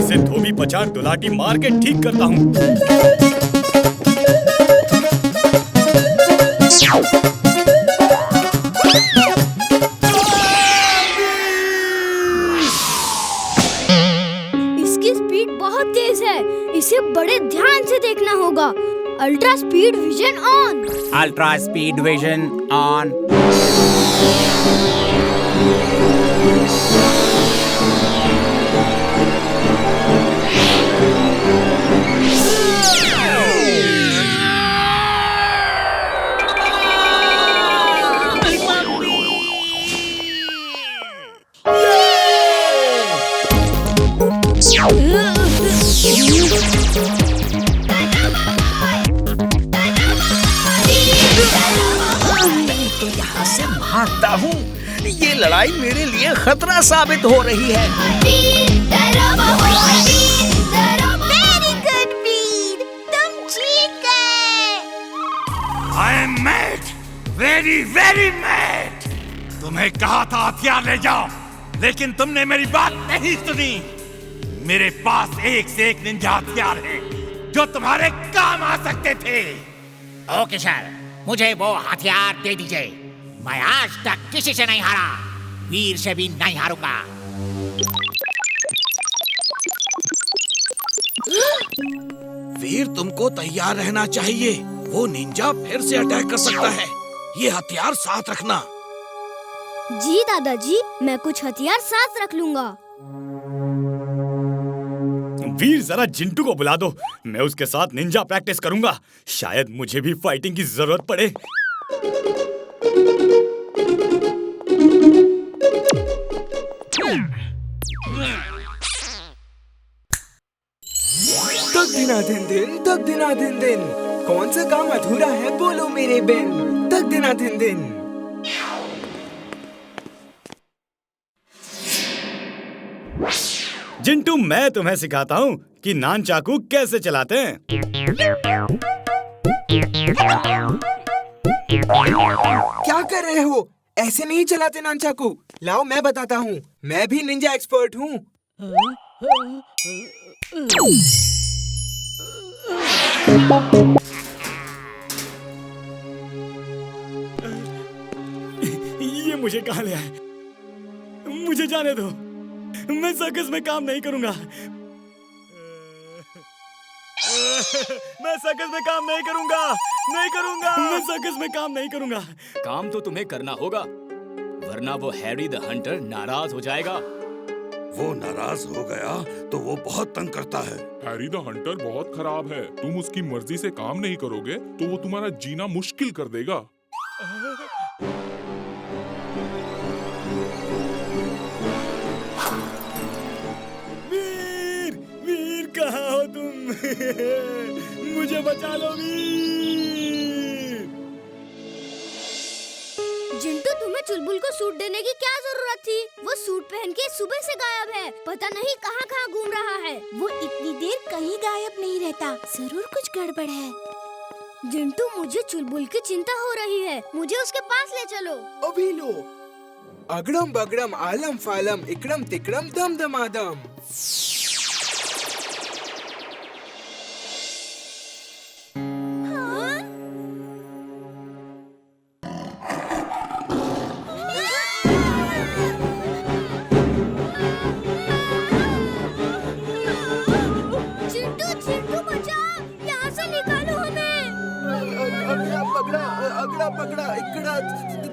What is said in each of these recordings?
इसे धोबी पछाड़ दुलाटी मार के ठीक करता हूँ। इसकी स्पीड बहुत तेज है, इसे बड़े ध्यान से देखना होगा। Ultra speed vision on. Ultra speed vision on. भागता हूँ। ये लड़ाई मेरे लिए खतरा साबित हो रही है। वेरी गुड वीर, तुम जीत गए। I am mad, very very mad। तुम्हें कहा था हथियार ले जाओ, लेकिन तुमने मेरी बात नहीं सुनी। मेरे पास एक से एक निंजा हथियार है जो तुम्हारे काम आ सकते थे। ओके सर, मुझे वो हथियार दे दीजिए। मैं आज तक किसी से नहीं हारा, वीर से भी नहीं हारूंगा। वीर, तुमको तैयार रहना चाहिए। वो निंजा फिर से अटैक कर सकता है। ये हथियार साथ रखना। जी दादाजी, मैं कुछ हथियार साथ रख लूंगा। वीर, जरा जिंटू को बुला दो, मैं उसके साथ निंजा प्रैक्टिस करूंगा। शायद मुझे भी फाइटिंग की जरूरत पड़े। तक दिना दिन दिन, तक दिना दिन दिन। कौन सा काम अधूरा है बोलो मेरे बिन। तक दिना दिन दिन। जिंटू, मैं तुम्हें सिखाता हूँ कि नान चाकू कैसे चलाते हैं। क्या कर रहे हो? ऐसे नहीं चलाते नानचाकू। लाओ मैं बताता हूँ, मैं भी निंजा एक्सपर्ट हूँ। ये मुझे कहाँ ले आए? मुझे जाने दो, मैं सर्कस में काम नहीं करूंगा। मैं सर्कस में काम नहीं करूंगा, मैं सर्कस में काम नहीं करूंगा। काम तो तुम्हें करना होगा, वरना वो हैरी द हंटर नाराज हो जाएगा। वो नाराज हो गया तो वो बहुत तंग करता है। हैरी द हंटर बहुत खराब है। तुम उसकी मर्जी से काम नहीं करोगे तो वो तुम्हारा जीना मुश्किल कर देगा। वीर, वीर कहाँ हो तुम? मुझे बचा लो वीर। जिंटू, तुम्हें चुलबुल को सूट देने की क्या जरूरत थी? वो सूट पहन के सुबह से गायब है, पता नहीं कहाँ घूम रहा है। वो इतनी देर कहीं गायब नहीं रहता, जरूर कुछ गड़बड़ है। जिंटू, मुझे चुलबुल की चिंता हो रही है, मुझे उसके पास ले चलो। अभी लो। अगड़म बगड़म आलम फालम इकड़म तिकड़म दम दमादम। अगड़ा पगड़ा इकड़ा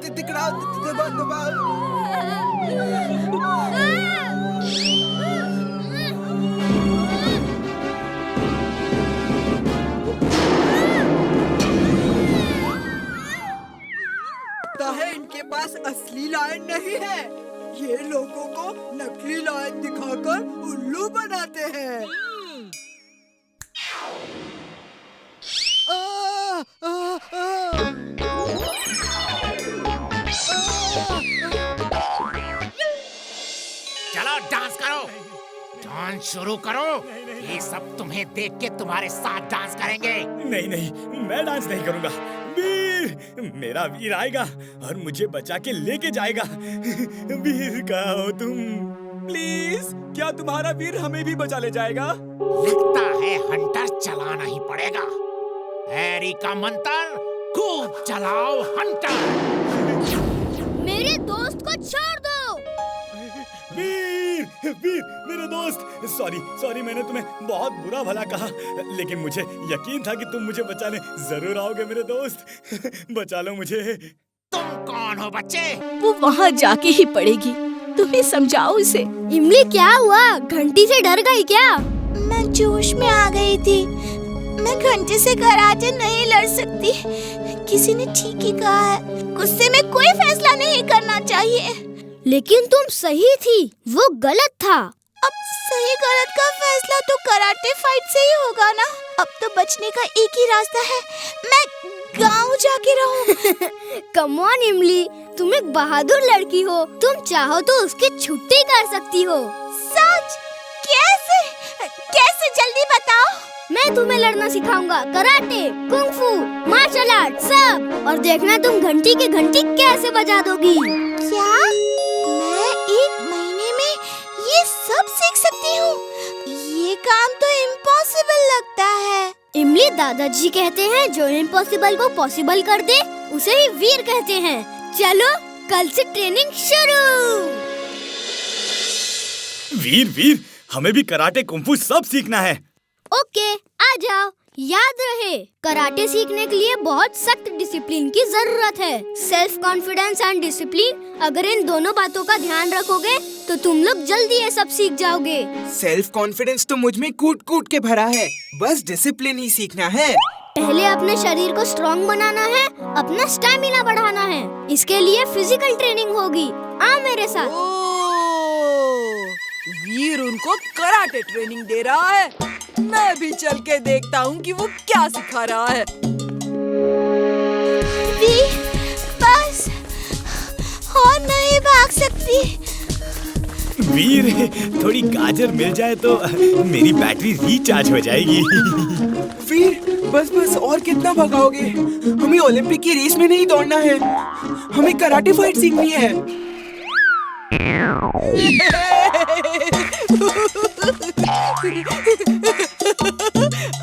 तिकड़ा दबा दबा। है इनके पास असली लायन नहीं है, ये लोगों को नकली लायन दिखाकर उल्लू बनाते हैं। चलो डांस करो, डांस शुरू करो। ये सब तुम्हें देख के तुम्हारे साथ डांस करेंगे। नहीं नहीं, मैं डांस नहीं करूंगा। वीर, मेरा वीर आएगा और मुझे बचा के लेके जाएगा। वीर कहाँ हो तुम? प्लीज, क्या तुम्हारा वीर हमें भी बचा ले जाएगा? लगता है हंटर चलाना ही पड़ेगा। हैरी का मंत्र, खूब चलाओ हंटर। मेरे दोस्त को छोड़ दो। वीर वीर मेरे दोस्त, सॉरी मैंने तुम्हें बहुत बुरा भला कहा, लेकिन मुझे यकीन था कि तुम मुझे बचाने जरूर आओगे मेरे दोस्त। बचा लो मुझे। तुम कौन हो बच्चे? वो वहाँ जाके ही पड़ेगी, तुम्हें समझाओ उसे। इमली क्या हुआ? घंटी से डर गई क्या? मैं जोश में आ गई थी। मैं घंटे से कराटे नहीं लड़ सकती। किसी ने ठीक ही कहा है, गुस्से में कोई फैसला नहीं करना चाहिए। लेकिन तुम सही थी, वो गलत था। अब सही गलत का फैसला तो कराटे फाइट से ही होगा ना। अब तो बचने का एक ही रास्ता है, मैं गांव जाके रहूं। कम ऑन इमली, तुम एक बहादुर लड़की हो। तुम चाहो तो उसकी छुट्टी कर सकती हो। सच? कैसे? कैसे, जल्दी बताओ। मैं तुम्हें लड़ना सिखाऊंगा, कराटे, कुंग फू, मार्शल आर्ट सब। और देखना तुम घंटी की घंटी कैसे बजा दोगी। क्या मैं एक महीने में ये सब सीख सकती हूँ? ये काम तो इम्पॉसिबल लगता है। इमली, दादाजी कहते हैं जो इम्पॉसिबल को पॉसिबल कर दे उसे ही वीर कहते हैं। चलो कल से ट्रेनिंग शुरू। वीर हमें भी कराटे कुंफू सब सीखना है। ओके, आ जाओ। याद रहे, कराटे सीखने के लिए बहुत सख्त डिसिप्लिन की जरूरत है। सेल्फ कॉन्फिडेंस एंड डिसिप्लिन, अगर इन दोनों बातों का ध्यान रखोगे तो तुम लोग जल्दी ये सब सीख जाओगे। सेल्फ कॉन्फिडेंस तो मुझ में कूट कूट के भरा है, बस डिसिप्लिन ही सीखना है। पहले अपने शरीर को स्ट्रॉन्ग बनाना है, अपना स्टैमिना बढ़ाना है। इसके लिए फिजिकल ट्रेनिंग होगी। आ मेरे साथ। वीर उनको कराटे ट्रेनिंग दे रहा है। मैं भी चल के देखता हूँ कि वो क्या सिखा रहा है। बस और नहीं भाग सकती। वीर, थोड़ी गाजर मिल जाए तो मेरी बैटरी रिचार्ज हो जाएगी। वीर, बस और कितना भगाओगे? हमें ओलंपिक की रेस में नहीं दौड़ना है, हमें कराटे फाइट सीखनी है।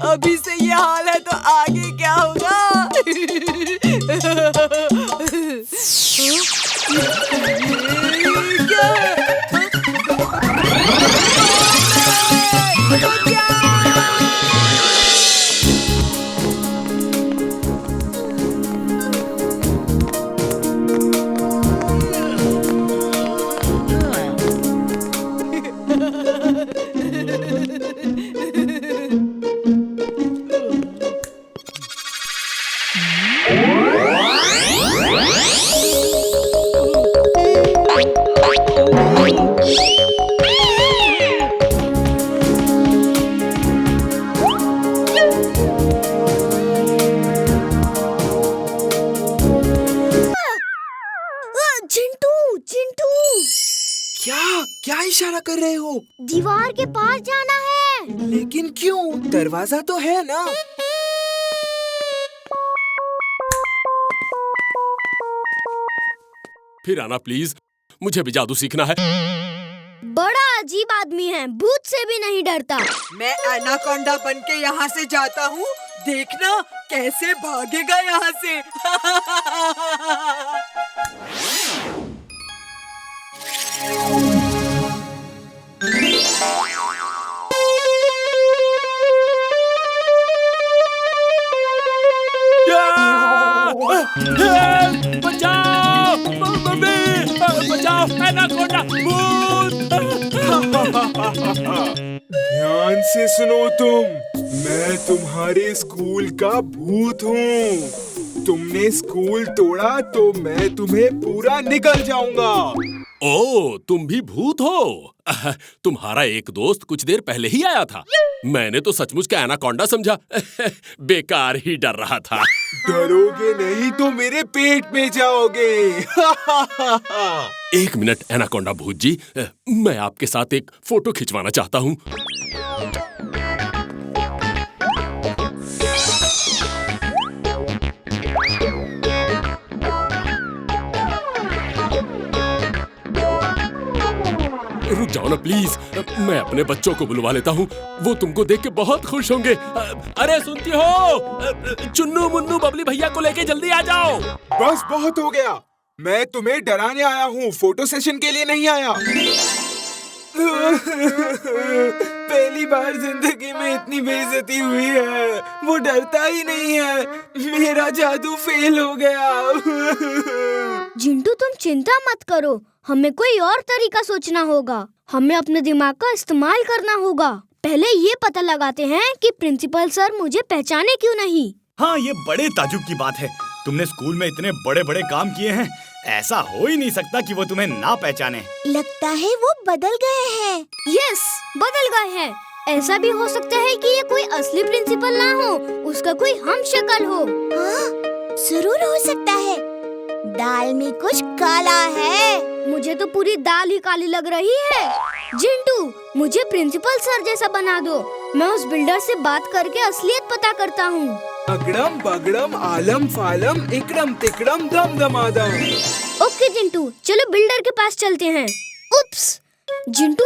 अभी से ये हाल है तो आगे क्या होगा? क्या इशारा कर रहे हो? दीवार के पास जाना है। लेकिन क्यों? दरवाजा तो है ना। फिर आना प्लीज, मुझे भी जादू सीखना है। बड़ा अजीब आदमी है, भूत से भी नहीं डरता। मैं एनाकोंडा बन के यहाँ से जाता हूँ, देखना कैसे भागेगा यहाँ से। बचाओ मम्मी, बचाओ, एनाकोंडा भूत। ध्यान से सुनो तुम, मैं तुम्हारे स्कूल का भूत हूँ। तुमने स्कूल तोड़ा तो मैं तुम्हें पूरा निगल जाऊंगा। ओ, तुम भी भूत हो? तुम्हारा एक दोस्त कुछ देर पहले ही आया था। मैंने तो सचमुच का एनाकोंडा समझा। बेकार ही डर रहा था। डरोगे नहीं तो मेरे पेट में जाओगे। एक मिनट एनाकोंडा भूत जी, मैं आपके साथ एक फोटो खिंचवाना चाहता हूँ। रुक जाओ ना प्लीज, मैं अपने बच्चों को बुलवा लेता हूँ, वो तुमको देख के बहुत खुश होंगे। अरे सुनती हो, चुन्नू मुन्नू बबली भैया को लेके जल्दी आ जाओ। बस बहुत हो गया, मैं तुम्हें डराने आया हूँ, फोटो सेशन के लिए नहीं आया। पहली बार जिंदगी में इतनी बेइज्जती हुई है। वो डरता ही नहीं है, मेरा जादू फेल हो गया। जिंटू तुम चिंता मत करो, हमें कोई और तरीका सोचना होगा। हमें अपने दिमाग का इस्तेमाल करना होगा। पहले ये पता लगाते हैं कि प्रिंसिपल सर मुझे पहचाने क्यों नहीं। हाँ, ये बड़े ताजुब की बात है। तुमने स्कूल में इतने बड़े बड़े काम किए हैं, ऐसा हो ही नहीं सकता कि वो तुम्हें ना पहचाने। लगता है वो बदल गए हैं। यस, बदल गए हैं। ऐसा भी हो सकता है कि ये कोई असली प्रिंसिपल ना हो, उसका कोई हम शक्ल हो। हाँ, जरूर हो सकता है। दाल में कुछ काला है। मुझे तो पूरी दाल ही काली लग रही है। जिंटू, मुझे प्रिंसिपल सर जैसा बना दो। मैं उस बिल्डर से बात करके असलियत पता करता हूँ। अगड़म बगड़म आलम फालम इकड़म तिकड़म दम दमादम। ओके जिंटू, चलो बिल्डर के पास चलते हैं। उप्स, जिंटू